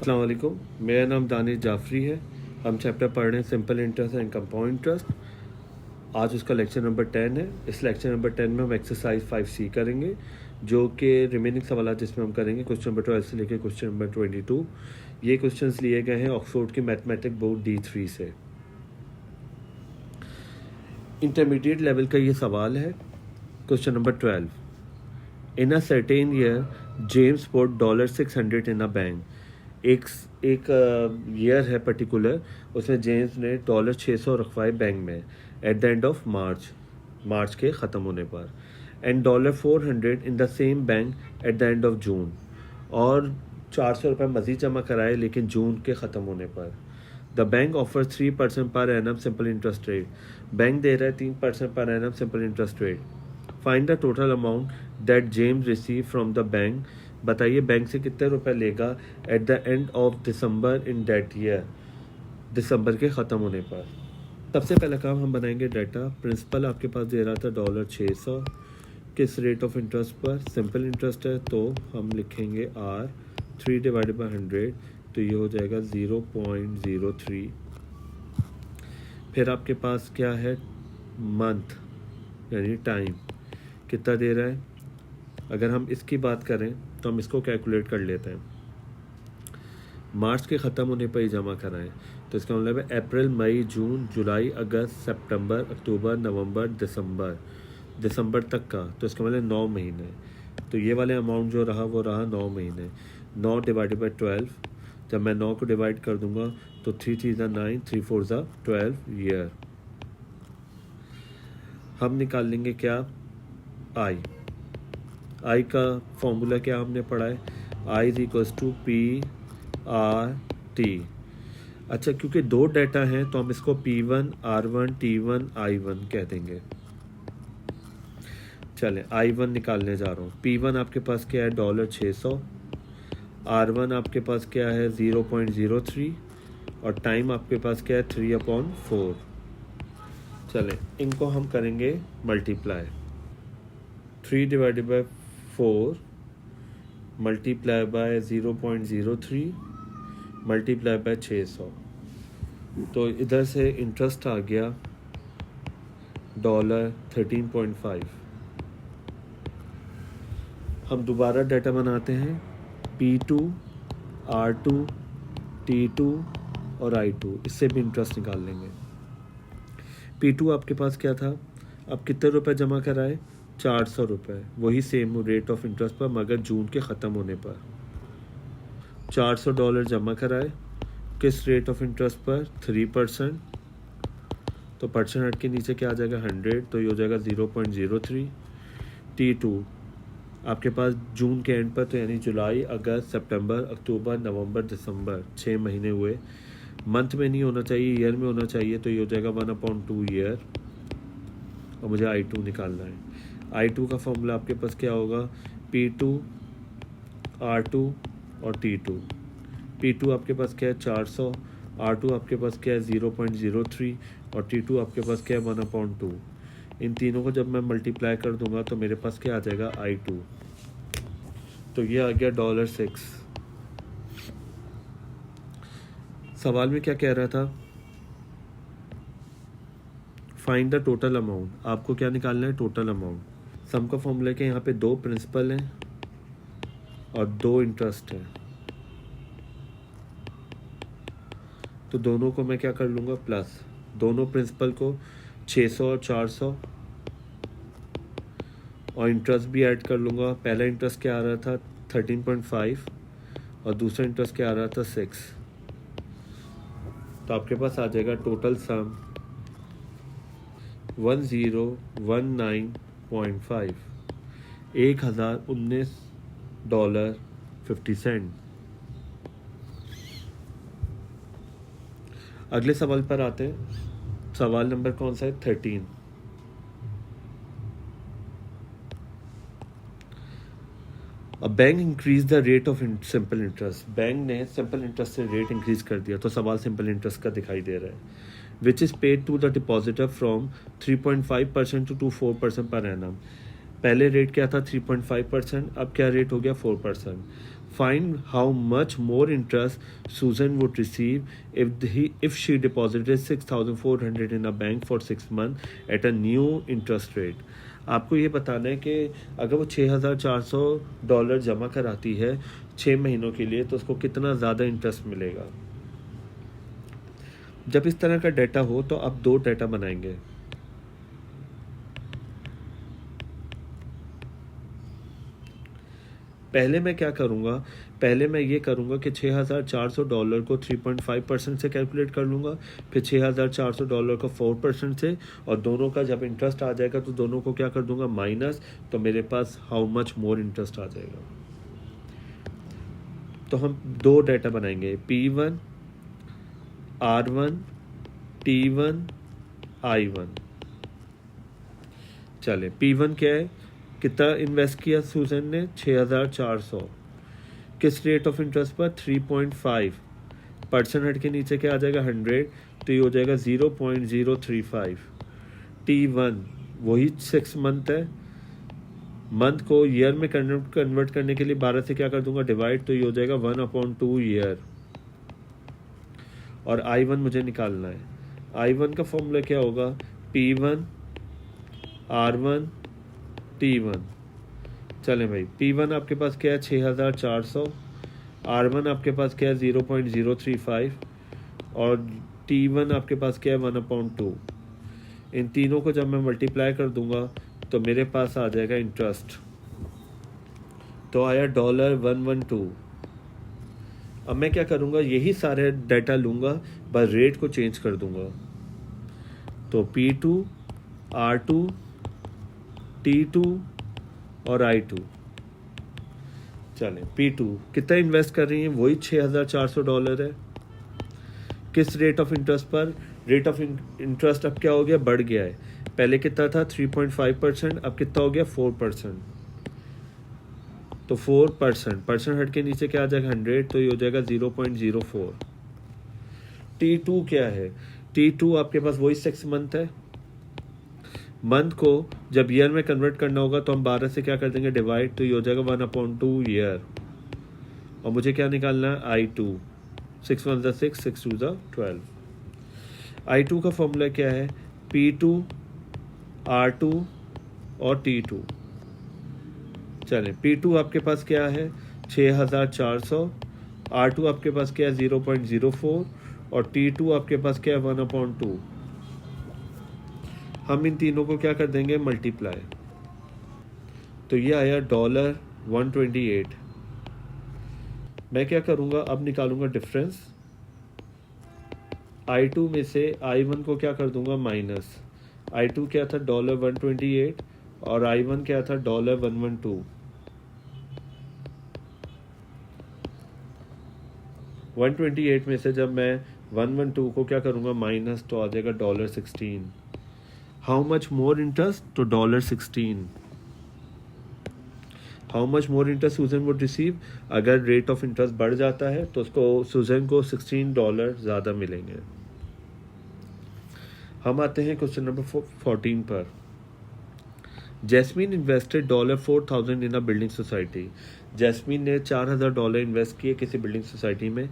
अस्सलाम वालेकुम, मेरा नाम दानिश जाफरी है। हम चैप्टर पढ़ रहे हैं simple interest and compound interest. आज उसका लेक्चर नंबर 10 है। इस लेक्चर नंबर 10 में हम एक्सरसाइज 5C करेंगे, जो कि रिमेनिंग सवाल जिसमें हम करेंगे क्वेश्चन नंबर 12 से लेकर क्वेश्चन नंबर 22। ये क्वेश्चंस लिए गए हैं ऑक्सफोर्ड की मैथमेटिक बोर्ड D3 से। इंटरमीडिएट लेवल का ये सवाल है। Question number 12, in a certain year James put $600 in a bank. एक ईयर है पर्टिकुलर, उसमें जेम्स ने $600 रखवाए बैंक में eight the end of March के ख़त्म होने पर, and $400 in the same bank at the end of June, और 400 रुपये मज़ीद जमा कराए लेकिन जून के ख़त्म होने पर। The bank offer 3% per annum simple interest rate. Bank दे रहा है 3% per annum simple interest rate. Find the total amount that James receive from the bank. बताइए बैंक से कितने रुपए लेगा at the end of December in that year, दिसंबर के ख़त्म होने पर। सबसे पहला काम हम बनाएंगे डाटा। प्रिंसिपल आपके पास दे रहा था $600, किस रेट ऑफ इंटरेस्ट पर? सिंपल इंटरेस्ट है तो हम लिखेंगे R 3/100, तो ये हो जाएगा 0.03। फिर आपके पास क्या है? मंथ यानी टाइम कितना दे रहा है। अगर हम इसकी बात करें तो हम इसको कैलकुलेट कर लेते हैं। मार्च के ख़त्म होने पर ही जमा कराएं, तो इसका मतलब है अप्रैल, मई, जून, जुलाई, अगस्त, सितंबर, अक्टूबर, नवंबर, दिसंबर तक का, तो इसका मतलब 9 महीने। तो ये वाले अमाउंट जो रहा वो रहा 9 महीने। 9 डिवाइडेड बाई 12, जब मैं 9 को डिवाइड कर दूंगा तो 3 3 9, 3 4 12 ईयर। हम निकाल लेंगे क्या? आई का फॉर्मूला क्या हमने पढ़ा है? I is equals to P/R/T। अच्छा, क्योंकि दो डाटा हैं तो हम इसको P1 R1 T1 I1 कह देंगे। चलें, I1 निकालने जा रहा हूँ। P1 आपके पास क्या है? $600। R1 आपके पास क्या है? 0.03, और टाइम आपके पास क्या है? 3/4। चलें, इनको हम करेंगे multiply. 3 divided by 4 multiply by 0.03 multiply by 600, तो इधर से इंटरेस्ट आ गया $13.5। हम दोबारा डाटा बनाते हैं। P2 R2 T2 और I2, इससे भी इंटरेस्ट निकाल लेंगे। P2 आपके पास क्या था? अब कितने रुपए जमा कराए? 400 रुपये, वही सेम रेट ऑफ इंटरेस्ट पर मगर जून के ख़त्म होने पर। $400 जमा कराए, किस रेट ऑफ इंटरेस्ट पर? 3%, तो परसेंट हट के नीचे क्या आ जाएगा? 100, तो ये हो जाएगा 0.03। T2 आपके पास जून के एंड पर, तो यानी जुलाई, अगस्त, सितंबर, अक्टूबर, नवंबर, दिसंबर, 6 महीने हुए। मंथ में नहीं होना चाहिए, ईयर में होना चाहिए, तो ये हो जाएगा 1/2 ईयर, और मुझे I2 निकालना है। I2 का फॉर्मूला आपके पास क्या होगा? P2 R2 और T2। P2 आपके पास क्या है? 400। R2 आपके पास क्या है? 0.03, और T2 आपके पास क्या है? 1/2। इन तीनों को जब मैं मल्टीप्लाई कर दूंगा तो मेरे पास क्या आ जाएगा? I2, तो ये आ गया $6। सवाल में क्या कह रहा था? Find the total amount. आपको क्या निकालना है? Total amount. सम का फॉर्मूला के यहाँ पे 2 प्रिंसिपल हैं और 2 इंटरेस्ट हैं, तो दोनों को मैं क्या कर लूँगा? प्लस। दोनों प्रिंसिपल को 600 और 400, और इंटरेस्ट भी ऐड कर लूँगा। पहला इंटरेस्ट क्या आ रहा था? 13.5, और दूसरा इंटरेस्ट क्या आ रहा था? 6। तो आपके पास आ जाएगा टोटल सम $1019.5, $1019.50। अगले सवाल पर आते हैं। सवाल नंबर कौन सा है? 13। Bank increase the rate of simple interest. Bank ने सिंपल इंटरेस्ट से रेट इंक्रीज कर दिया, तो सवाल सिंपल इंटरेस्ट का दिखाई दे रहा है। Which is paid to the depositor from 3.5% to 4% per annum. पहले रेट क्या था? 3.5%, अब क्या रेट हो गया? 4%। Find how much more interest Susan would receive if she deposited 6,400 in a bank for 6 months at a new interest rate. आपको ये बताना है कि अगर वो $6,400 जमा कराती है 6 महीनों के लिए तो उसको कितना ज़्यादा इंटरेस्ट मिलेगा. जब इस तरह का डेटा हो तो आप 2 डेटा बनाएंगे. पहले मैं क्या करूँगा, पहले मैं ये करूँगा कि $6,400 को 3.5% से कैलकुलेट कर लूँगा, फिर $6,400 को 4% से, और दोनों का जब इंटरेस्ट आ जाएगा तो दोनों को क्या कर दूँगा माइनस, तो मेरे पास हाउ मच मोर इंटरेस्ट आ जाएगा. तो हम 2 डेटा बनाएंगे, P1 R1 T1 I1. चले, P1 क्या है, कितना इन्वेस्ट किया सूजन ने, 6,400. किस रेट ऑफ इंटरेस्ट पर, 3.5%. हट के नीचे क्या आ जाएगा 100, तो ये हो जाएगा 0.035. T1 वही 6 मंथ है, मंथ को ईयर में कन्वर्ट करने के लिए 12 से क्या कर दूंगा डिवाइड, तो ये हो जाएगा 1/2 ईयर. और I1 मुझे निकालना है. I1 का फॉर्मूला क्या होगा, P1 R1 T1. चलें भाई, P1 आपके पास क्या है 6,400, R1 आपके पास क्या है 0.035, और T1 आपके पास क्या है 1/2. इन तीनों को जब मैं मल्टीप्लाई कर दूंगा तो मेरे पास आ जाएगा इंटरेस्ट. तो आया $112. अब मैं क्या करूँगा, यही सारे डाटा लूँगा, बस रेट को चेंज कर दूँगा. तो P2 R2 T2 और I2. चलें, P2 कितना इन्वेस्ट कर रही हैं, वही $6,400 है. किस रेट ऑफ इंटरेस्ट पर, रेट ऑफ इंटरेस्ट अब क्या हो गया, बढ़ गया है. पहले कितना था 3.5%, अब कितना हो गया 4%. तो 4%, हट के नीचे क्या आ जाएगा 100, तो ये हो जाएगा 0.04. T2 क्या है, T2 आपके पास वही 6 मंथ है. मंथ को जब ईयर में कन्वर्ट करना होगा तो हम 12 से क्या कर देंगे डिवाइड, तो ये हो जाएगा 1/2 ईयर. और मुझे क्या निकालना है, I2. 6 1 6, 6 2 12. I2 का फॉर्मूला क्या है, P2 R2 और T2. चलें, P2 आपके पास क्या है 6,400, R2 आपके पास क्या है 0.04, और T2 आपके पास क्या है 1/2. हम इन तीनों को क्या कर देंगे मल्टीप्लाई, तो ये आया $128. मैं क्या करूँगा, अब निकालूंगा डिफरेंस. I2 में से I1 को क्या कर दूंगा माइनस. I2 क्या था $128 और I1 क्या था $112. 128 में से जब मैं 112 को क्या करूँगा माइनस, तो आ जाएगा $16. हाउ मच मोर इंटरेस्ट, तो $16. How much more interest Susan would receive, अगर रेट ऑफ इंटरेस्ट बढ़ जाता है तो उसको सुजन को $16 ज़्यादा मिलेंगे. हम आते हैं क्वेश्चन नंबर 14 पर. Jasmine invested $4,000 in a building society. Jasmine ने $4,000 इन्वेस्ट किए किसी बिल्डिंग सोसाइटी में,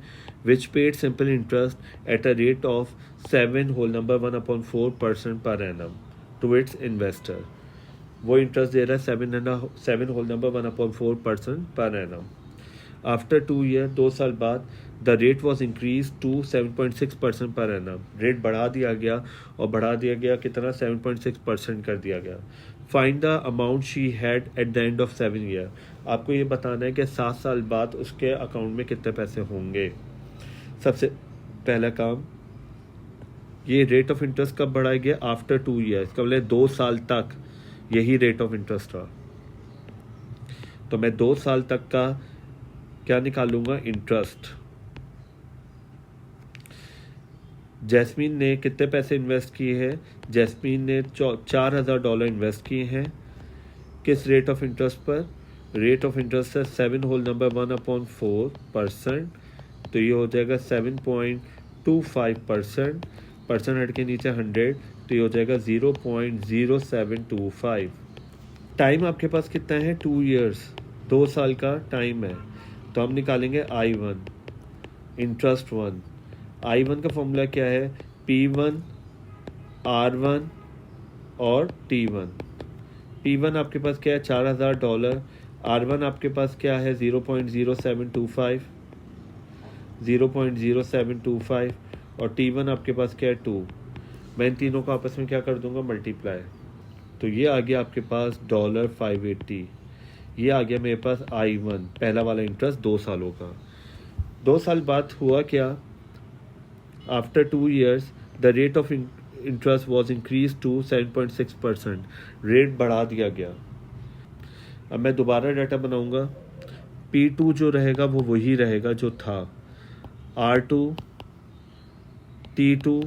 which paid simple interest at a rate of 1/4% per annum to its investor. वो इंटरेस्ट दे रहा है 1/4% पर एनम. आफ्टर 2 ईयर, 2 साल बाद, the rate was increase to 7.6% per annum. Rate बढ़ा दिया गया, और बढ़ा दिया गया कितना 7.6% कर दिया गया. Find the amount she had eight the end of 7 year. आपको ये बताना है कि 7 साल बाद उसके अकाउंट में कितने पैसे होंगे. सबसे पहला काम, ये रेट ऑफ इंटरेस्ट कब बढ़ाया गया, आफ्टर 2 ईयर्स, का मतलब 2 साल तक यही रेट ऑफ इंटरेस्ट रहा. तो मैं 2 साल तक का क्या निकालूंगा, इंटरेस्ट. जैस्मीन ने कितने पैसे इन्वेस्ट किए हैं, जैस्मीन ने $4,000 इन्वेस्ट किए हैं. किस रेट ऑफ इंटरेस्ट पर, रेट ऑफ इंटरेस्ट है 1/4%, तो ये हो जाएगा 7.25%. परसेंट हट के नीचे 100, तो ये हो जाएगा 0.0725. टाइम आपके पास कितना है 2 ईयर्स, 2 साल का टाइम है. तो हम निकालेंगे I1 इंटरेस्ट 1। I1 का फॉर्मूला क्या है, P1 R1 और T1। P1 आपके पास क्या है $4000, R1 आपके पास क्या है 0.0725 और T1 आपके पास क्या है 2। मैं इन तीनों को आपस में क्या कर दूंगा, मल्टीप्लाई। तो ये आ गया आपके पास $580। ये आ गया मेरे पास I1 पहला वाला इंटरेस्ट 2 सालों का। 2 साल बाद हुआ क्या, after 2 years the rate of interest was increase to 7.6%। Rate बढ़ा दिया गया। अब मैं दोबारा डाटा बनाऊंगा। P2 जो रहेगा वो वही रहेगा जो था, R2 T2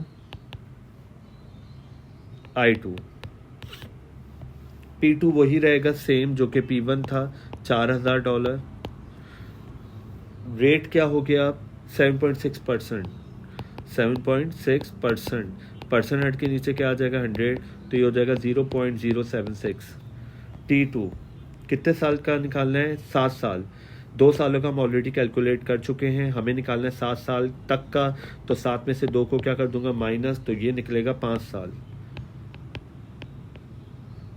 I2। P2 वही रहेगा सेम जो कि P1 था, $4000। रेट क्या हो गया 7.6%। 7.6%, परसेंट हट के नीचे क्या आ जाएगा 100, तो ये हो जाएगा 0.076। T2 कितने साल का निकालना है, 7 साल। 2 सालों का हम ऑलरेडी कैलकुलेट कर चुके हैं, हमें निकालना है 7 साल तक का। तो 7 में से 2 को क्या कर दूंगा माइनस, तो ये निकलेगा 5 साल।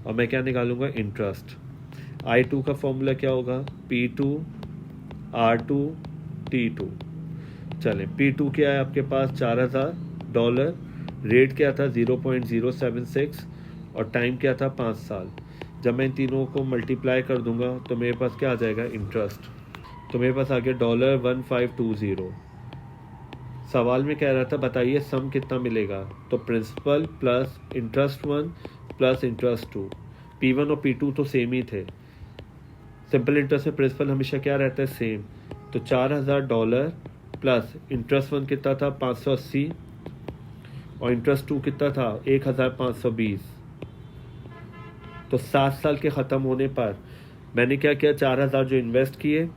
और मैं क्या निकालूंगा, इंटरेस्ट। I2 का फॉर्मूला क्या होगा, P2 R2 T2। चलें, P2 क्या है आपके पास $4000, रेट क्या था 0.076 और टाइम क्या था 5 साल। जब मैं इन तीनों को मल्टीप्लाई कर दूंगा तो मेरे पास क्या आ जाएगा, इंटरेस्ट। तो मेरे पास आ गया $1520। सवाल में कह रहा था बताइए सम कितना मिलेगा, तो principal plus interest 1 plus interest 2। P1 और P2 तो सेम ही थे। सिंपल इंटरेस्ट में प्रिंसिपल हमेशा क्या रहता है, सेम। तो $4000 प्लस इंटरेस्ट 1 कितना था 580 और इंटरेस्ट 2 कितना था 1520। तो 7 साल के ख़त्म होने पर मैंने क्या किया, 4000 जो इन्वेस्ट किए,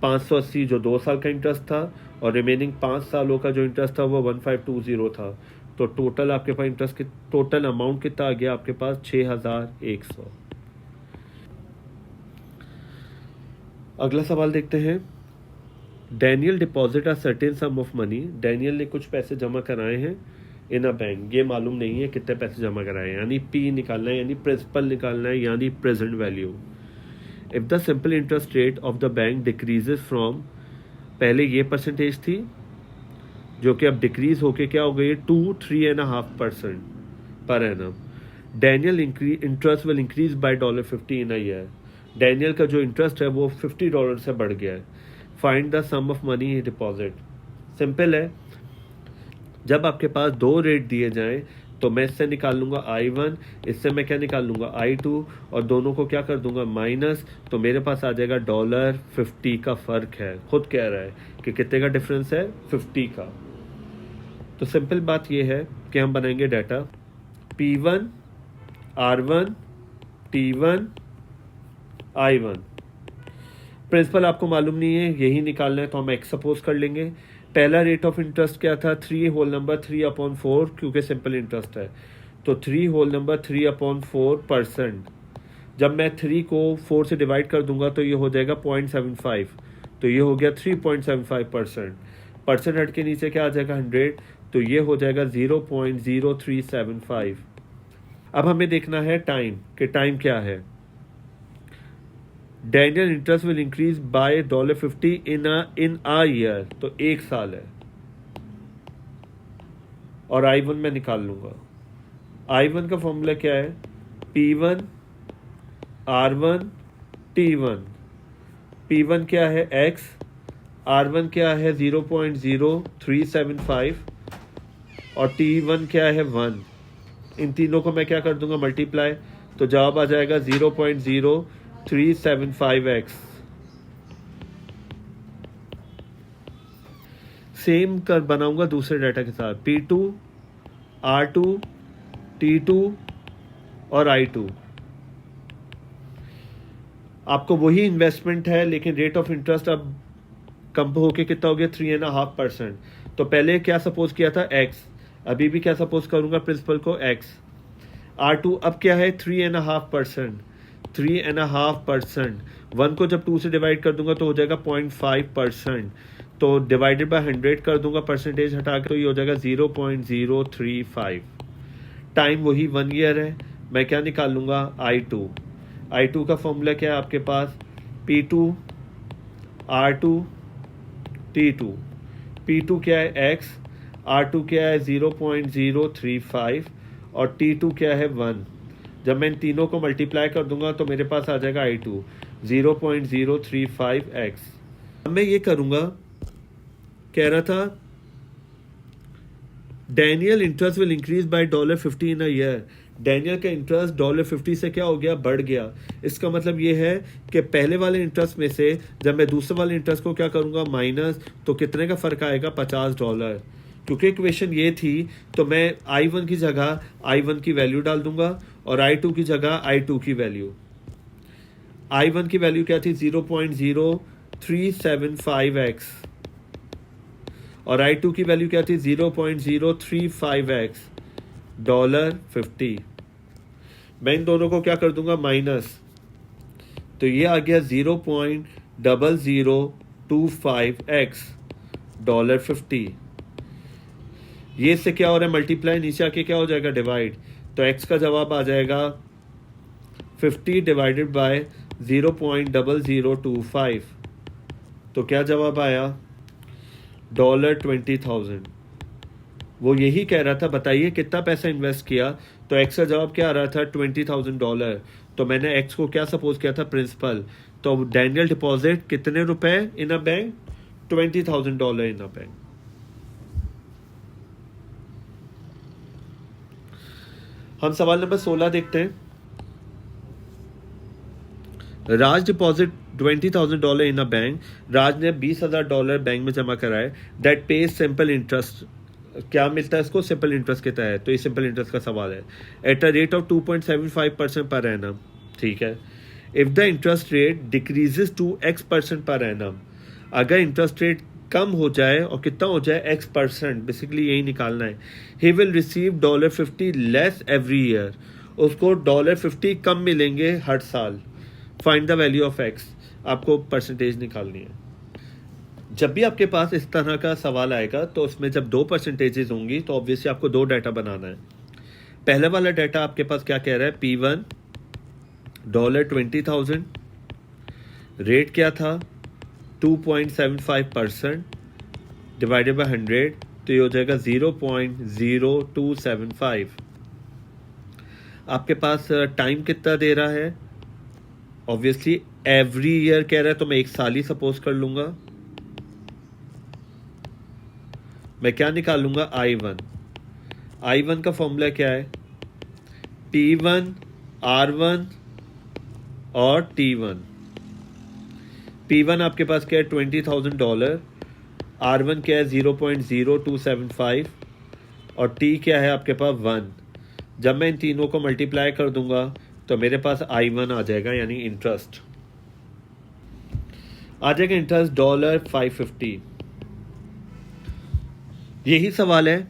580 जो 2 साल का इंटरेस्ट था और रिमेनिंग 5 सालों का जो इंटरेस्ट था वो 1520 था। तो टोटल आपके पास इंटरेस्ट टोटल अमाउंट कितना आ गया आपके पास 6100। अगला सवाल देखते हैं। Daniel deposit a certain some of money. Daniel ने कुछ पैसे जमा कराए हैं इन अ बैंक। ये मालूम नहीं है कितने पैसे जमा कराए हैं, यानी P निकालना है, यानी प्रिंसिपल निकालना है, यानी present value. If the simple interest rate of the bank decreases from, पहले ये परसेंटेज थी जो कि अब डिक्रीज होके क्या हो गई 2-3.5% per annum. Daniel interest will increase by $50 in a year. Daniel का जो इंटरेस्ट है वो $50 से बढ़ गया है। Find the sum of money he deposit. Simple है, जब आपके पास 2 रेट दिए जाएं तो मैं इससे निकाल लूंगा I1, इससे मैं क्या निकाल लूंगा I2 और दोनों को क्या कर दूंगा माइनस। तो मेरे पास आ जाएगा $50 का फ़र्क है। खुद कह रहा है कि कितने का डिफरेंस है, 50 का। तो सिंपल बात ये है कि हम बनाएंगे data P1 R1 T1 I1। Principal आपको मालूम नहीं है, यही निकालना है, तो हम एक्स सपोज कर लेंगे। पहला रेट ऑफ इंटरेस्ट क्या था 3/4, क्योंकि सिंपल इंटरेस्ट है। तो 3/3/4%। जब मैं 3 को 4 से डिवाइड कर दूंगा तो ये हो जाएगा 0.75, तो ये हो गया 3.75%। परसेंट हट के नीचे क्या आ जाएगा 100, तो ये हो जाएगा 0.0375। अब हमें देखना है टाइम, कि टाइम क्या है। Daniel interest will increase by $50 in a year, तो 1 साल है। और I1 में निकाल लूंगा। I1 का फॉर्मूला क्या है, P1 R1 T1। P1 क्या है X, R1 क्या है 0.0375 और T1 क्या है 1। इन तीनों को मैं क्या कर दूंगा मल्टीप्लाई, तो जवाब आ जाएगा 0.0375x। सेम कर बनाऊंगा दूसरे डाटा के साथ, P2 R2 T2 और I2। आपको वही इन्वेस्टमेंट है लेकिन रेट ऑफ इंटरेस्ट अब कम होके कितना हो गया 3.5%। तो पहले क्या सपोज किया था x, अभी भी क्या सपोज करूंगा प्रिंसिपल को x। R2 अब क्या है 3.5%। 3.5%। 1 को जब 2 से डिवाइड कर दूंगा तो हो जाएगा 0.5%। तो डिवाइडेड बाय 100 कर दूंगा, परसेंटेज हटा के, तो ये हो जाएगा 0.035। टाइम वही 1 ईयर है। मैं क्या निकाल लूँगा, I2 का फॉर्मूला क्या है आपके पास, P2 R2 T2। P2 क्या है x, R2 क्या है 0.035 और T2 क्या है 1। जब मैं इन तीनों को मल्टीप्लाई कर दूंगा तो मेरे पास आ जाएगा I2 0.035x। अब मैं ये करूंगा, कह रहा था Daniel interest will increase by $50 in a year. Daniel का इंटरेस्ट $50 से क्या हो गया, बढ़ गया। इसका मतलब ये है कि पहले वाले इंटरेस्ट में से जब मैं दूसरे वाले इंटरेस्ट को क्या करूंगा, माइनस, तो कितने का फर्क आएगा, $50। क्योंकि इक्वेशन ये थी तो मैं I1 की जगह I1 की वैल्यू डाल दूंगा और I2 की जगह I2 की वैल्यू। I1 की वैल्यू क्या थी, 0.0375x और I2 की वैल्यू क्या थी, 0.035x, $50। मैं इन दोनों को क्या कर दूंगा, माइनस, तो ये आ गया 0.0025x, $50। ये से क्या हो रहा है, मल्टीप्लाई, नीचे आके क्या हो जाएगा, डिवाइड। तो x का जवाब आ जाएगा 50 डिवाइडेड बाय 0.0025। तो क्या जवाब आया, $20,000। वो यही कह रहा था, बताइए कितना पैसा इन्वेस्ट किया। तो x का जवाब क्या आ रहा था, $20,000। तो मैंने x को क्या सपोज किया था, प्रिंसिपल। तो डैनियल डिपॉजिट कितने रुपए इन a bank, $20,000 in a bank. हम सवाल नंबर 16 देखते हैं। राज डिपॉजिट $20,000 इन अ बैंक। राज ने $20,000 बैंक में जमा कराए। दैट पेज सिंपल इंटरेस्ट, क्या मिलता है इसको, सिंपल इंटरेस्ट के तहत। तो ये सिंपल इंटरेस्ट का सवाल है। एट अ रेट ऑफ 2.75% पर एनम, ठीक है। If the interest rate decreases to X% per annum, अगर इंटरेस्ट रेट कम हो जाए और कितना हो जाए, X%, बेसिकली यही निकालना है। He will receive $50 less every year, उसको $50 कम मिलेंगे हर साल। Find the value of x, आपको परसेंटेज निकालनी है। जब भी आपके पास इस तरह का सवाल आएगा तो उसमें जब 2 परसेंटेजेस होंगी तो ऑब्वियसली आपको 2 डाटा बनाना है। पहले वाला डाटा आपके पास क्या कह रहा है, P1 $20,000, रेट क्या था 2.75% डिवाइडेड बाय 100, तो ये हो जाएगा 0.0275। आपके पास टाइम कितना दे रहा है, ऑब्वियसली एवरी ईयर कह रहा है तो मैं 1 साल ही सपोज कर लूंगा। मैं क्या निकाल लूंगा, I1 का फॉर्मूला क्या है, P1 R1 और T1। P1 आपके पास क्या है, $20,000, R1 क्या है 0.0275 और T क्या है आपके पास 1। जब मैं इन तीनों को मल्टीप्लाई कर दूंगा तो मेरे पास I1 आ जाएगा, यानी इंटरेस्ट आ जाएगा, इंटरेस्ट $550। यही सवाल है,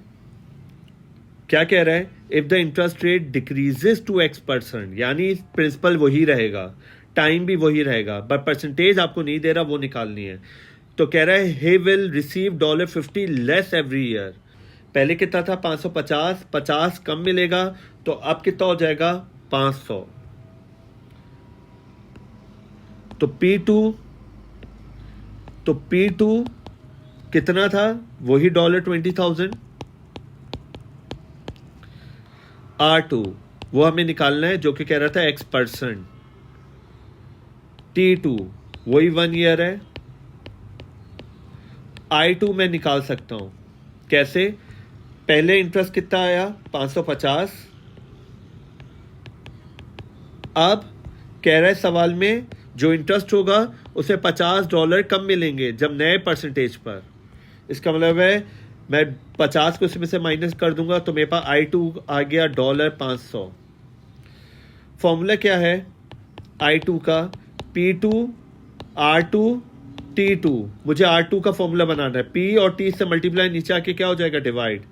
क्या कह रहा है, if the interest rate decreases to X%, यानी प्रिंसिपल वही रहेगा, टाइम भी वही रहेगा, बट परसेंटेज आपको नहीं दे रहा, वो निकालनी है। तो कह रहा है he will receive $50 less every year. पहले कितना था, 550, 50 कम मिलेगा, तो अब कितना हो जाएगा, 500। तो P2 कितना था, वही $20,000। R2 वो हमें निकालना है, जो कि कह रहा था X%। T2 वही 1 ईयर है। I2 मैं निकाल सकता हूं, कैसे, पहले इंटरेस्ट कितना आया, 550। अब कह रहा है सवाल में जो इंटरेस्ट होगा उसे $50 कम मिलेंगे जब नए परसेंटेज पर। इसका मतलब है मैं 50 को इसमें से माइनस कर दूंगा तो मेरे पास I2 आ गया $500। फॉर्मूला क्या है I2 का, P2 R2 T2। मुझे R2 का फॉर्मूला बनाना है, P और T से मल्टीप्लाई, नीचे आके क्या हो जाएगा, डिवाइड।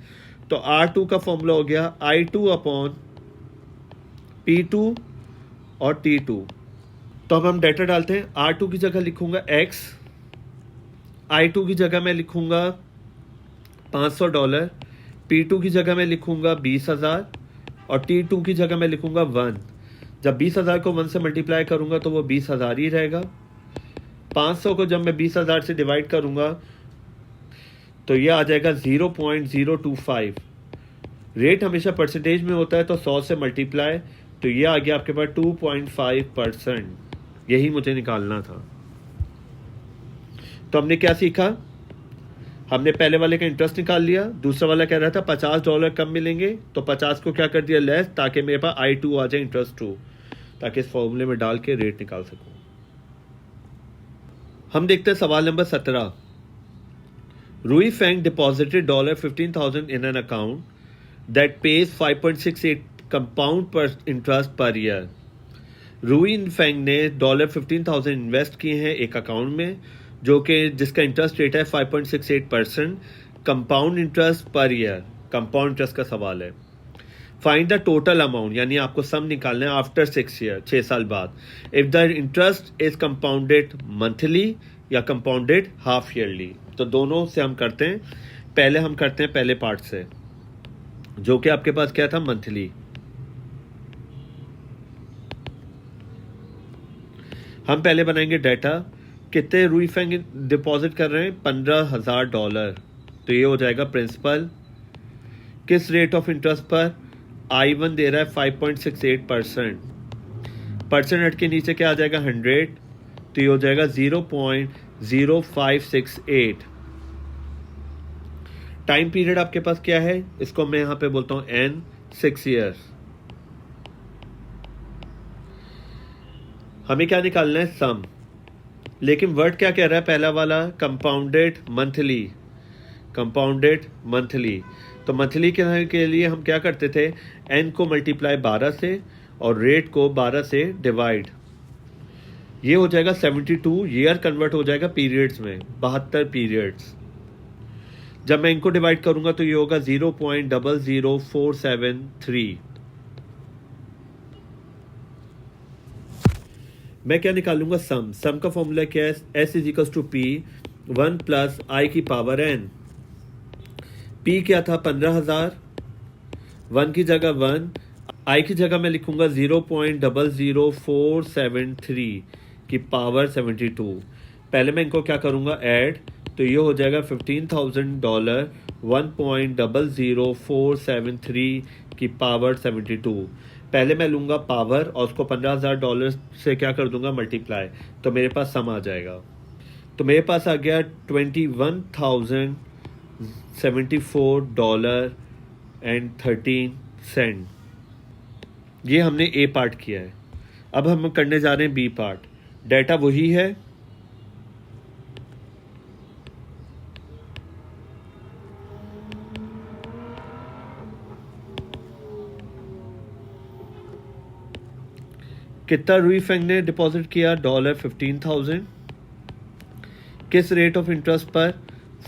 तो R2 का फॉर्मूला हो गया I2 अपॉन P2 और T2। तो अब हम डेटा डालते हैं। R2 की जगह लिखूंगा X, I2 की जगह मैं लिखूंगा $500, P2 की जगह मैं लिखूंगा 20,000 और T2 की जगह मैं लिखूंगा 1। जब 20,000 को 1 से मल्टीप्लाई करूंगा तो वो 20,000 ही रहेगा। 500 को जब मैं 20,000 से डिवाइड करूंगा तो ये आ जाएगा 0.025। रेट हमेशा परसेंटेज में होता है तो 100 से मल्टीप्लाई, तो ये आ गया आपके पास 2.5%। यही मुझे निकालना था। तो हमने क्या सीखा? हमने पहले वाले का इंटरेस्ट निकाल लिया। दूसरा वाला कह रहा था $50 कम मिलेंगे, तो 50 को क्या कर दिया लेस, ताकि मेरे पास I2 आ जाए, इंटरेस्ट 2, ताकि इस फॉर्मूले में डाल के रेट निकाल सकूं। हम देखते हैं सवाल नंबर 17। रूई Feng deposited $15,000 in an account that page 5.68 compound पर इंटरेस्ट पर ईयर। रूई फेंग ने $15,000 इन्वेस्ट किए हैं एक अकाउंट में जो कि जिसका इंटरेस्ट रेट है 5.68% compound interest per year. Compound interest का सवाल है। फाइंड द टोटल अमाउंट, यानी आपको सम निकालना है आफ्टर 6 ईयर, 6 साल बाद। If the interest is compounded monthly या कंपाउंडेड हाफ ईयरली। तो दोनों से हम करते हैं। पहले हम करते हैं पहले पार्ट से, जो कि आपके पास क्या था, मंथली। हम पहले बनाएंगे डाटा। कितने रूई फेंग डिपॉजिट कर रहे हैं? $15,000। तो ये हो जाएगा प्रिंसिपल। किस रेट ऑफ इंटरेस्ट पर? I1 दे रहा है 5.68%। परसेंट हट के नीचे क्या आ जाएगा? 100। तो ये हो जाएगा 0.0568। टाइम पीरियड आपके पास क्या है? इसको मैं यहां पे बोलता हूं N, 6 ईयर्स। हमें क्या निकालना है? सम। लेकिन वर्ड क्या कह रहा है? पहला वाला कंपाउंडेड मंथली। Compounded monthly. तो मंथली के लिए हम क्या करते थे? n को मल्टीप्लाई 12 से और रेट को 12 से डिवाइड। ये हो जाएगा 72। ईयर कन्वर्ट हो जाएगा पीरियड्स में, 72 पीरियड्स। जब मैं इनको डिवाइड करूंगा तो ये होगा 0.00473। मैं क्या निकालूंगा? सम। सम का फॉर्मूला क्या है? S is equal to P 1 plus I की पावर N। P क्या था? 15,000। 1 की जगह 1, I की जगह मैं लिखूंगा 0.00473 की पावर 72। पहले मैं इनको क्या करूंगा? ऐड। तो ये हो जाएगा $15,000 1.00473 की पावर 72। पहले मैं लूंगा पावर और उसको $15,000 से क्या कर दूंगा? मल्टीप्लाई। तो मेरे पास सम आ जाएगा। तो मेरे पास आ गया $21,074.13। ये हमने ए पार्ट किया है। अब हम करने जा रहे हैं बी पार्ट। डेटा वही है। कितना रूई फेंग ने डिपॉजिट किया? $15,000। किस रेट ऑफ इंटरेस्ट पर?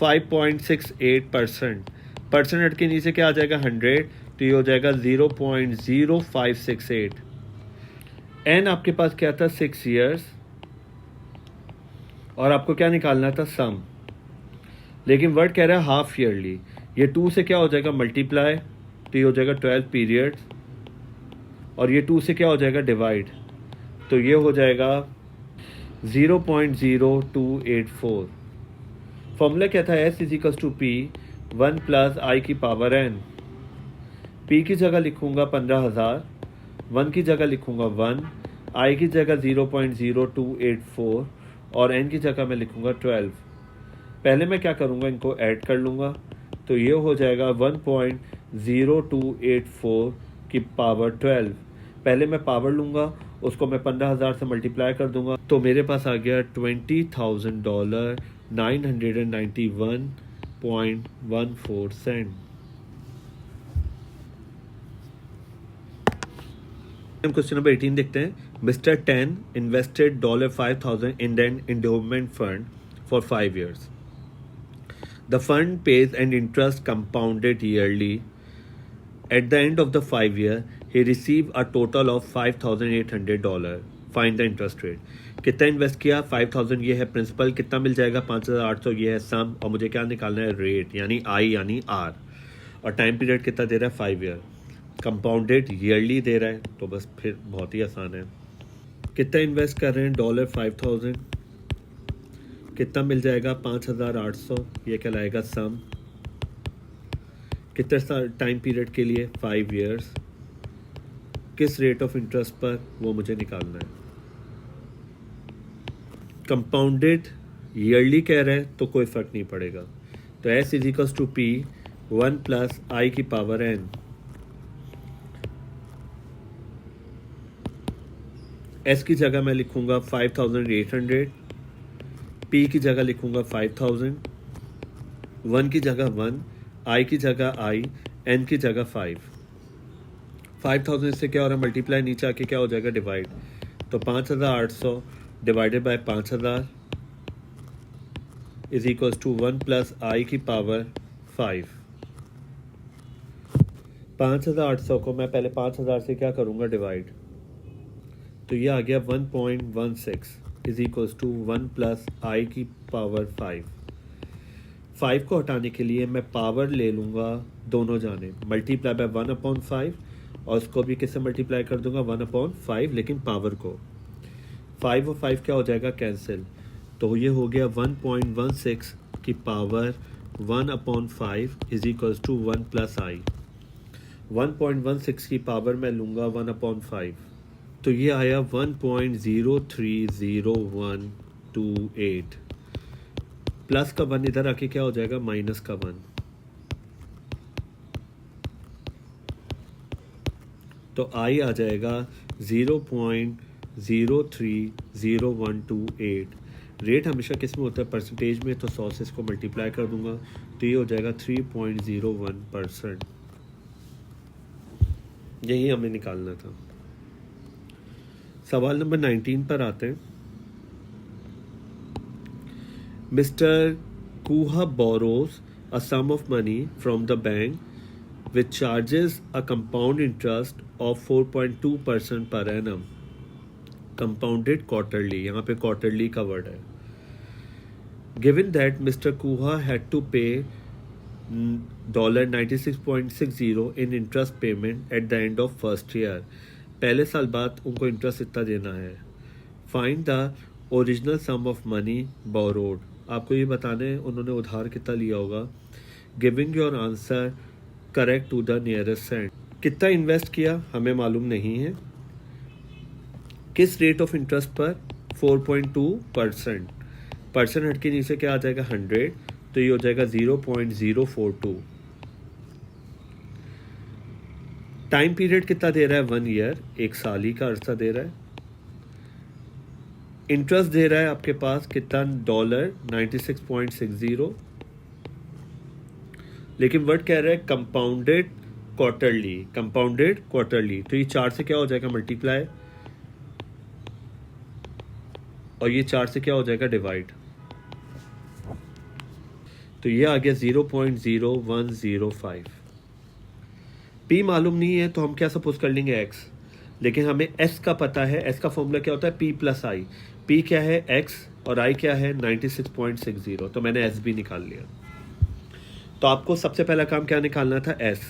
5.68%। परसेंट हट के नीचे क्या आ जाएगा? 100। तो ये हो जाएगा 0.0568। एन आपके पास क्या था? 6 ईयर्स। और आपको क्या निकालना था? सम। लेकिन वर्ड कह रहा है हाफ ईयरली। ये 2 से क्या हो जाएगा? मल्टीप्लाई। तो ये हो जाएगा 12 पीरियड्स। और ये 2 से क्या हो जाएगा? डिवाइड। तो ये हो जाएगा 0.0284। फॉर्मूला क्या था? S is equal to P 1 plus I की पावर N। P की जगह लिखूंगा 15,000, 1 की जगह लिखूंगा 1, I की जगह 0.0284 और N की जगह मैं लिखूंगा 12। पहले मैं क्या करूंगा? इनको ऐड कर लूंगा। तो ये हो जाएगा 1.0284 की पावर 12। पहले मैं पावर लूंगा, उसको मैं 15,000 से मल्टीप्लाई कर दूंगा। तो मेरे पास आ गया $20,000 991.14 सेंट। हम क्वेश्चन नंबर 18 देखते हैं। Mister 10 invested $5,000 in an endowment fund for 5 years. The fund pays an interest compounded yearly At the end of the 5 year, he received a total of $5,800. Find the interest rate. कितना invest किया? 5,000 ये है principal, कितना मिल जाएगा? 5,800 ये है सम, और मुझे क्या निकालना है? रेट, यानी आई यानी आर। और टाइम पीरियड कितना दे रहा है? 5 ईयर। कंपाउंडेड ईयरली दे रहा है, तो बस फिर बहुत ही आसान है। कितना इन्वेस्ट कर रहे हैं? $5,000। कितना मिल जाएगा? 5,800, ये कहलाएगा सम। कितना टाइम पीरियड के लिए? 5 ईयर्स। किस रेट ऑफ इंटरेस्ट पर, वो मुझे निकालना है। कंपाउंडेड ईयरली कह रहे हैं तो कोई फ़र्क नहीं पड़ेगा। तो S is equals to P 1 plus i की पावर n। S की जगह मैं लिखूंगा 5,800, P की जगह लिखूंगा 5,000, 1 की जगह 1, I की जगह I, N की जगह 5। 5,000 से क्या हो रहा है? मल्टीप्लाई, नीचे आके क्या हो जाएगा? डिवाइड। तो 5,800 divided by 5,000 is equals to 1 plus i की पावर 5। 5,800 को मैं पहले 5,000 से क्या करूँगा? डिवाइड। तो ये आ गया 1.16 is equals to 1 plus i की पावर 5। 5 को हटाने के लिए मैं पावर ले लूँगा दोनों जाने, मल्टीप्लाई बाय 1/5, और उसको भी किससे मल्टीप्लाई कर दूंगा? 1/5, लेकिन पावर को। 5 और 5 क्या हो जाएगा? कैंसिल। तो ये हो गया 1.16 की power 1/5 is equals to 1 plus i. 1.16 की पावर मैं लूँगा 1/5, तो ये आया 1.030128। प्लस का 1 इधर आके क्या हो जाएगा? माइनस का 1। तो आई आ जाएगा 0.030128। रेट हमेशा किस में होता है? परसेंटेज में। तो 100 से इसको मल्टीप्लाई कर दूंगा, तो ये हो जाएगा 3.01%। यही हमें निकालना था। सवाल नंबर 19 पर आते हैं। मिस्टर कुहा borrows a sum of money from the bank which charges a compound interest of 4.2% per annum, compounded quarterly, यहाँ पे quarterly का word है। Given that Mr. Kuha had to pay $96.60 in interest payment at the end of first year, पहले साल बाद उनको interest इतना देना है। Find the original sum of money borrowed, आपको ये बताना है उन्होंने उधार कितना लिया होगा। Giving your answer correct to the nearest cent. कितना इन्वेस्ट किया हमें मालूम नहीं है। किस रेट ऑफ इंटरेस्ट पर? 4.2%। परसेंट हट के नीचे क्या आ जाएगा? 100, तो ये हो जाएगा 0.042। टाइम पीरियड कितना दे रहा है? 1 ईयर, 1 साल ही का अर्सा दे रहा है। इंटरेस्ट दे रहा है आपके पास कितना? $96.60, लेकिन वर्ड कह रहा है कंपाउंडेड क्वार्टरली। कंपाउंडेड क्वार्टरली, तो ये 4 से क्या हो जाएगा? मल्टीप्लाई, और ये 4 से क्या हो जाएगा? डिवाइड। तो ये आ गया 0.0105। पी मालूम नहीं है तो हम क्या सपोज कर लेंगे? एक्स। लेकिन हमें एस का पता है। एस का फॉर्मूला क्या होता है? पी प्लस आई। पी क्या है? एक्स, और आई क्या है? 96.60। तो मैंने एस भी निकाल लिया। तो आपको सबसे पहला काम क्या निकालना था? एस।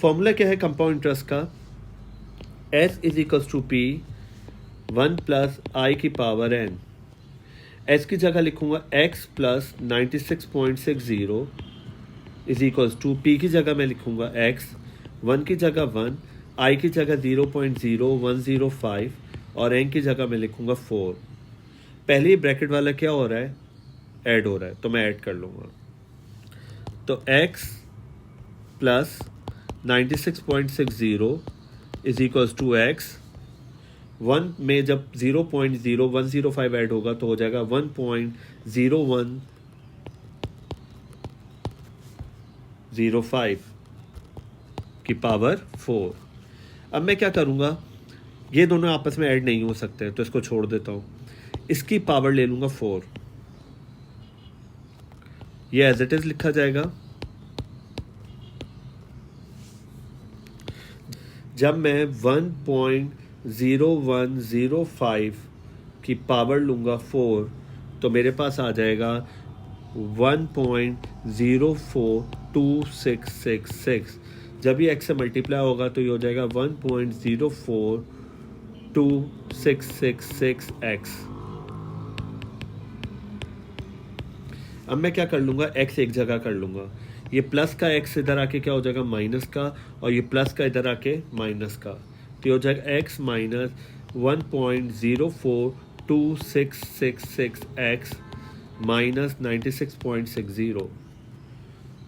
फॉर्मूला क्या है कंपाउंड इंटरेस्ट का? S is equals to P 1 plus i की पावर एन। एस की जगह लिखूंगा X plus 96.60 is equals to, P की जगह मैं लिखूंगा एक्स, 1 की जगह 1, आई की जगह 0.0105, और एन की जगह मैं लिखूंगा 4। पहले ही ब्रैकेट वाला क्या हो रहा है? ऐड हो रहा है, तो मैं ऐड कर लूँगा। तो x plus 96.60 is equals to x. 1 में जब 0.0105 ऐड होगा तो हो जाएगा 1.0105 की पावर 4। अब मैं क्या करूँगा? ये दोनों आपस में ऐड नहीं हो सकते हैं, तो इसको छोड़ देता हूँ। इसकी पावर ले लूँगा 4। ये एज इट इज़ लिखा जाएगा। जब मैं 1.0105 की पावर लूँगा 4 तो मेरे पास आ जाएगा 1.042666। जब ये x से मल्टीप्लाई होगा तो ये हो जाएगा 1.042666x। अब मैं क्या कर लूँगा, x एक जगह कर लूँगा, ये प्लस का x इधर आके क्या हो जाएगा माइनस का, और ये प्लस का इधर आके माइनस का, तो ये हो जाएगा x माइनस 1.042666x माइनस 96.60।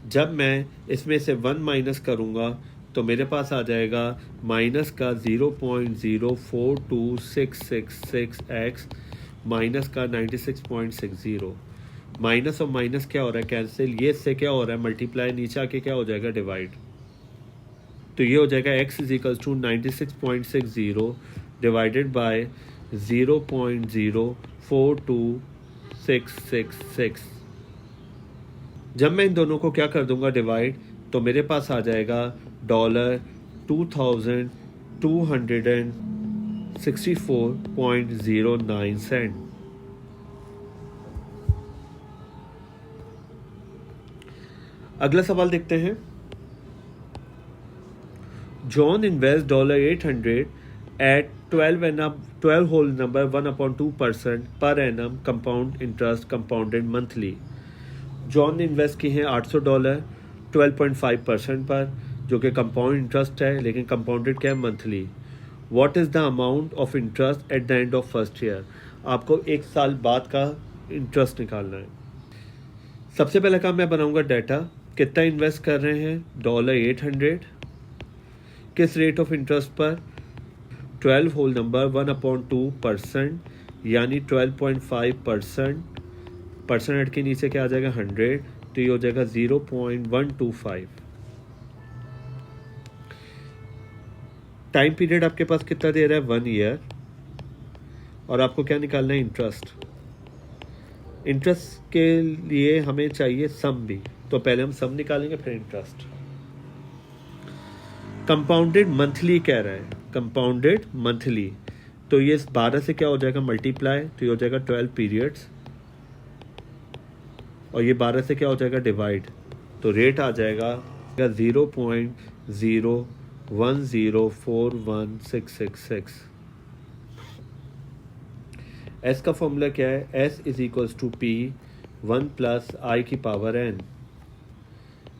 जब मैं इसमें से 1 माइनस करूँगा तो मेरे पास आ जाएगा माइनस का 0.042666x माइनस का 96.60। माइनस और माइनस क्या हो रहा है, कैंसिल, ये इससे क्या हो रहा है मल्टीप्लाई, नीचे आके क्या हो जाएगा डिवाइड, तो ये हो जाएगा x is equal to 96.60 divided by 0.042666। जब मैं इन दोनों को क्या कर दूंगा डिवाइड, तो मेरे पास आ जाएगा $2264.09। अगला सवाल देखते हैं। John invest $800 at 12 whole number 1/2% per annum compound interest compounded monthly। John ने इन्वेस्ट की हैं $800 12.5% पर, जो कि कंपाउंड इंटरेस्ट है, लेकिन कंपाउंडेड क्या है monthly. What is the amount of interest eight the end of first year. आपको एक साल बाद का इंटरेस्ट निकालना है। सबसे पहले काम मैं बनाऊंगा डाटा, कितना इन्वेस्ट कर रहे हैं $800, किस रेट ऑफ इंटरेस्ट पर, 12 होल नंबर 1/2% यानी 12.5%, परसेंट के नीचे क्या आ जाएगा 100, तो ये हो जाएगा 0.125। टाइम पीरियड आपके पास कितना दे रहा है 1 ईयर, और आपको क्या निकालना है इंटरेस्ट। इंटरेस्ट के लिए हमें चाहिए सम भी, तो पहले हम सम निकालेंगे फिर इंटरेस्ट। कंपाउंडेड मंथली कह रहा है, कंपाउंडेड मंथली, तो ये 12 से क्या हो जाएगा मल्टीप्लाई, तो ये हो जाएगा 12 पीरियड्स, और ये 12 से क्या हो जाएगा डिवाइड, तो रेट आ जाएगा 0.01041666। एस का फॉर्मूला क्या है, S is equals to P 1 plus i की power n.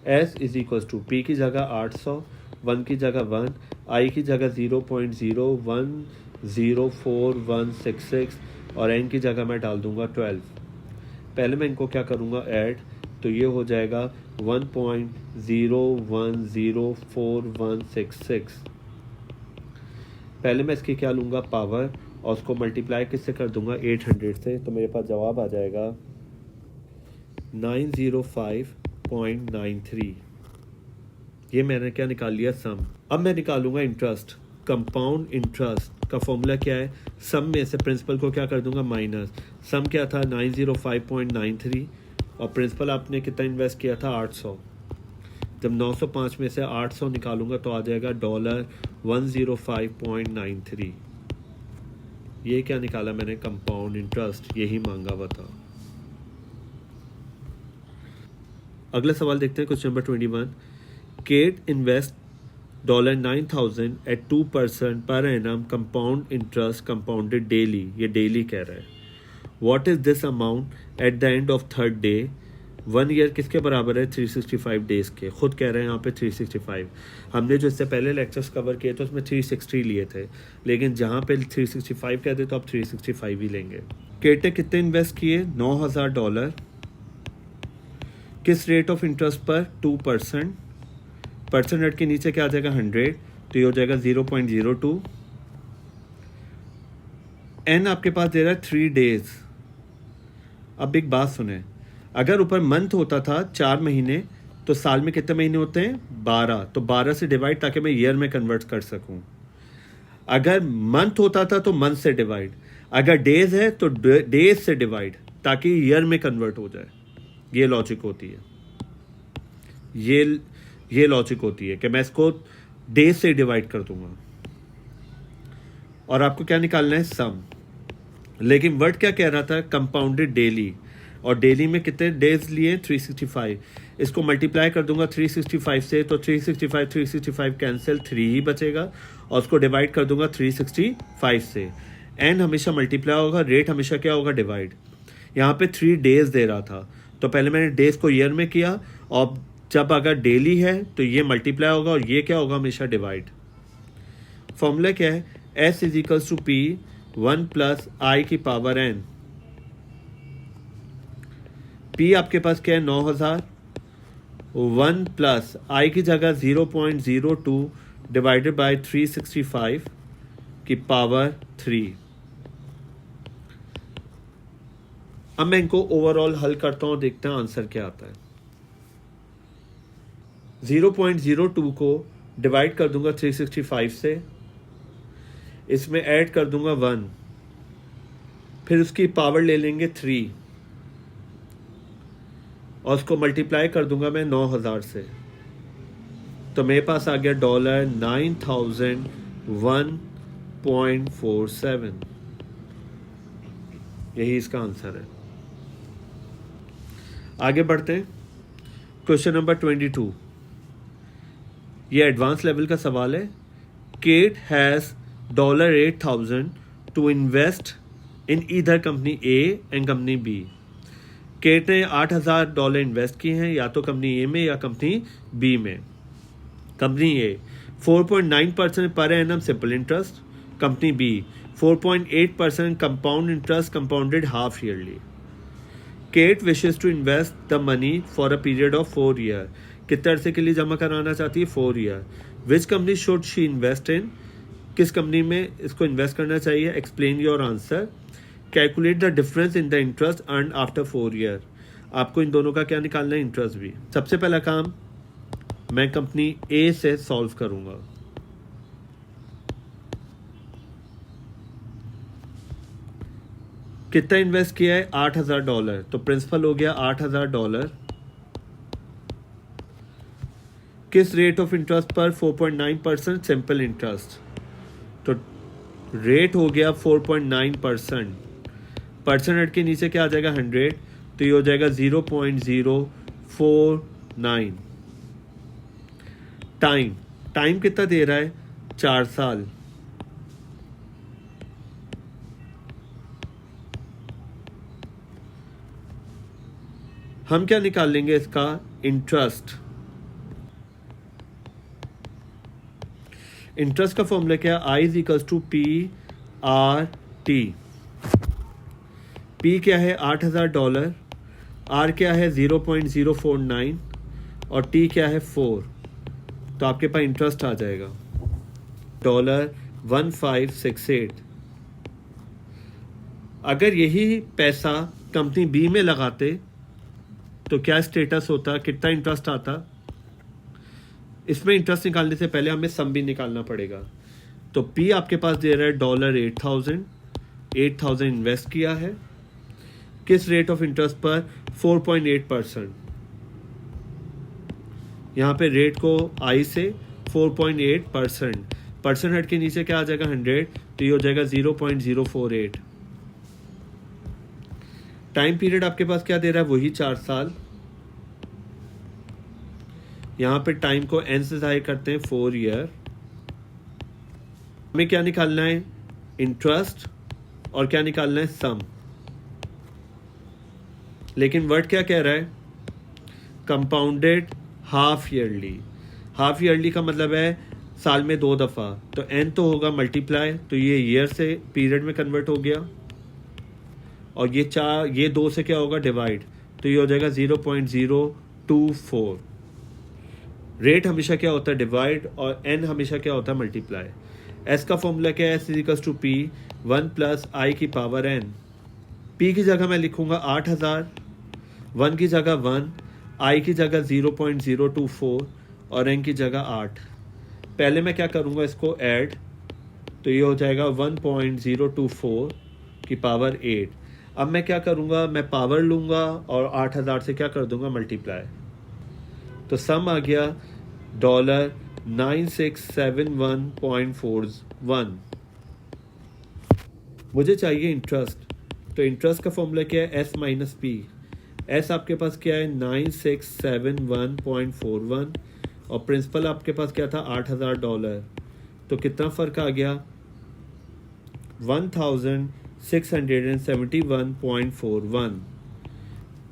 S is equals to P की जगह 800, 1 की जगह 1, आई की जगह 0.01041666 और एन की जगह मैं डाल दूंगा 12। पहले मैं इनको क्या करूँगा ऐड, तो ये हो जाएगा 1.01041666। पहले मैं इसकी क्या लूँगा पावर, और उसको मल्टीप्लाई किससे कर दूंगा 800 से, तो मेरे पास जवाब आ जाएगा 905.93। ये मैंने क्या निकाल लिया सम। अब मैं निकालूंगा इंटरेस्ट। कंपाउंड इंटरेस्ट का फॉर्मूला क्या है, सम में से प्रिंसिपल को क्या कर दूंगा माइनस, सम क्या था 905.93 और प्रिंसिपल आपने कितना इन्वेस्ट किया था 800। जब 905 में से 800 निकालूंगा तो आ जाएगा $105.93। ये क्या निकाला मैंने, कंपाउंड इंटरेस्ट, यही मांगा हुआ था। अगला सवाल देखते हैं, question number 21। Kate invest $9,000 at 2% per annum compound interest compounded daily, ये डेली कह रहा है। What is this amount at the end of third day. 1 year किसके बराबर है 365 डेज के, खुद कह रहे हैं यहाँ पे 365। हमने जो इससे पहले लेक्चर्स कवर किए तो उसमें 360 लिए थे, लेकिन जहाँ पे 365 कहते तो अब 365 ही लेंगे। केट ने कितने इन्वेस्ट किए $9,000, किस रेट ऑफ इंटरेस्ट पर 2%, परसेंट रेट के नीचे क्या आ जाएगा 100, तो ये हो जाएगा 0.02। एन आपके पास दे रहा है 3 डेज। अब एक बात सुने, अगर ऊपर मंथ होता था 4 महीने, तो साल में कितने महीने होते हैं 12, तो 12 से डिवाइड ताकि मैं ईयर में कन्वर्ट कर सकूं। अगर मंथ होता था तो मंथ से डिवाइड, अगर डेज है तो डेज से डिवाइड ताकि ईयर में कन्वर्ट हो जाए। ये लॉजिक होती है, ये लॉजिक होती है कि मैं इसको डेज से डिवाइड कर दूंगा और आपको क्या निकालना है, सम। लेकिन वर्ड क्या कह रहा था, कंपाउंडेड डेली, और डेली में कितने डेज लिए, 365। इसको मल्टीप्लाई कर दूंगा 365 से, तो 365 कैंसिल, 3 ही बचेगा, और उसको डिवाइड कर दूंगा 365 से। एन हमेशा मल्टीप्लाई होगा, रेट हमेशा क्या होगा, डिवाइड। यहाँ पे 3 डेज दे रहा था, तो पहले मैंने डेज को ईयर में किया, और जब अगर डेली है तो ये मल्टीप्लाई होगा और ये क्या होगा, हमेशा डिवाइड। फॉर्मूला क्या है, S is equals to P 1 plus i की पावर n। P आपके पास क्या है, 9000, 1 प्लस आई की जगह 0.02 डिवाइडेड बाय 365 की पावर 3। अब मैं इनको ओवरऑल हल करता हूं, देखते हैं आंसर क्या आता है। 0.02 को डिवाइड कर दूंगा 365 से, इसमें ऐड कर दूंगा 1, फिर उसकी पावर ले लेंगे 3, और उसको मल्टीप्लाई कर दूंगा मैं 9000 से, तो मेरे पास आ गया $9001.47। यही इसका आंसर है। आगे बढ़ते हैं, क्वेश्चन नंबर 22। ये एडवांस लेवल का सवाल है। Kate has $8,000 to invest in either company A and company B. Kate ने $8,000 इन्वेस्ट किए हैं, या तो कंपनी ए में या कंपनी बी में। Company A 4.9% per annum simple interest, company B 4.8% compound interest compounded half yearly. Kate wishes to invest the money for a period of 4 year. कितने अरसे के लिए जमा कराना चाहती है, 4 year. Which company should she invest in, किस company में इसको इन्वेस्ट करना चाहिए। Explain your answer. Calculate the difference in the interest earn after 4 year. आपको इन दोनों का क्या निकालना है, इंटरेस्ट भी। सबसे पहला काम मैं कंपनी ए से सॉल्व करूंगा। कितना इन्वेस्ट किया है, $8,000, तो प्रिंसिपल हो गया $8,000। किस रेट ऑफ इंटरेस्ट पर, 4.9% सिंपल इंटरेस्ट, तो रेट हो गया 4.9%। परसेंट हट के नीचे क्या आ जाएगा, 100, तो ये हो जाएगा 0.049। टाइम कितना दे रहा है, 4 साल। हम क्या निकाल लेंगे इसका, इंटरेस्ट। इंटरेस्ट का फॉर्मूला क्या है, I is equals to PRT। P क्या है, $8,000, R क्या है 0.049, और T क्या है 4, तो आपके पास इंटरेस्ट आ जाएगा $1568। अगर यही पैसा कंपनी बी में लगाते तो क्या स्टेटस होता, कितना इंटरेस्ट आता। इसमें इंटरेस्ट निकालने से पहले हमें सम भी निकालना पड़ेगा। तो पी आपके पास दे रहा है $8,000 इन्वेस्ट किया है, किस रेट ऑफ इंटरेस्ट पर, 4.8%। यहाँ पे रेट को आई से 4.8%, परसेंट हट के नीचे क्या आ जाएगा, 100, तो ये हो जाएगा 0.048। टाइम पीरियड आपके पास क्या दे रहा है, वही 4 साल। यहाँ पे टाइम को n से जाहिर करते हैं, 4 ईयर। हमें क्या निकालना है, इंटरेस्ट, और क्या निकालना है, सम। लेकिन वर्ड क्या कह रहा है, compounded half yearly. Half yearly का मतलब है साल में 2 दफ़ा, तो n तो होगा मल्टीप्लाई, तो ये ईयर से पीरियड में कन्वर्ट हो गया, और ये 2 से क्या होगा, डिवाइड, तो ये हो जाएगा 0.024। रेट हमेशा क्या होता है, डिवाइड, और n हमेशा क्या होता है, मल्टीप्लाई। s का फॉर्मूला क्या है, S equals to P 1 plus i की पावर n। P की जगह मैं लिखूंगा 8,000, 1 की जगह 1, I की जगह 0.024, और n की जगह 8। पहले मैं क्या करूंगा, इसको ऐड, तो ये हो जाएगा 1.024 की पावर 8। अब मैं क्या करूंगा, मैं पावर लूंगा और 8,000 से क्या कर दूंगा, मल्टीप्लाई, तो सम आ गया 9671.41। मुझे चाहिए इंटरेस्ट, तो इंटरेस्ट का फॉर्मूला क्या है, एस माइनस पी। एस आपके पास क्या है 9671.41 और प्रिंसिपल आपके पास क्या था $8000। तो कितना फ़र्क आ गया 1671.41।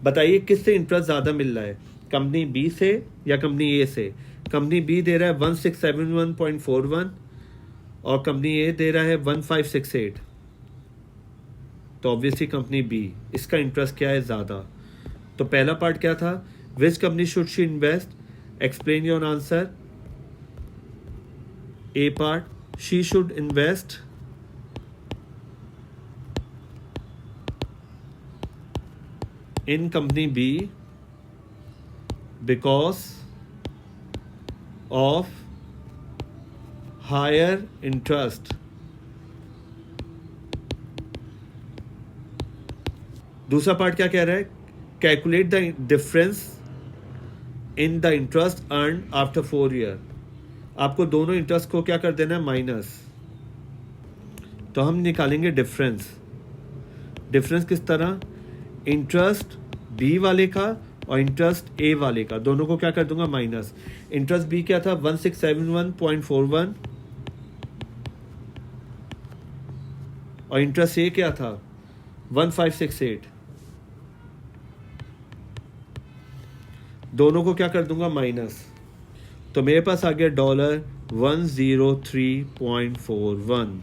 बताइए किससे इंटरेस्ट ज़्यादा मिल रहा है, कंपनी बी से या कंपनी ए से। कंपनी बी दे रहा है 1671.41 और कंपनी ए दे रहा है 1568। तो ऑब्वियसली कंपनी बी, इसका इंटरेस्ट क्या है ज़्यादा। तो पहला पार्ट क्या था, विच company should she invest, explain your answer. A part, she should invest in company B because of higher interest। दूसरा पार्ट क्या कह रहा है, calculate the difference in the interest earn after 4 year. आपको दोनों इंटरेस्ट को क्या कर देना है माइनस। तो हम निकालेंगे डिफरेंस। डिफरेंस किस तरह, इंटरेस्ट बी वाले का और इंटरेस्ट ए वाले का, दोनों को क्या कर दूंगा माइनस। इंटरेस्ट बी क्या था 1671.41 और इंटरेस्ट ए क्या था 1568। दोनों को क्या कर दूंगा माइनस। तो मेरे पास आ गया $103.41।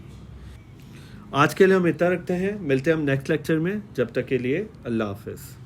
आज के लिए हम इतना रखते हैं, मिलते हैं हम नेक्स्ट लेक्चर में। जब तक के लिए अल्लाह हाफिज़।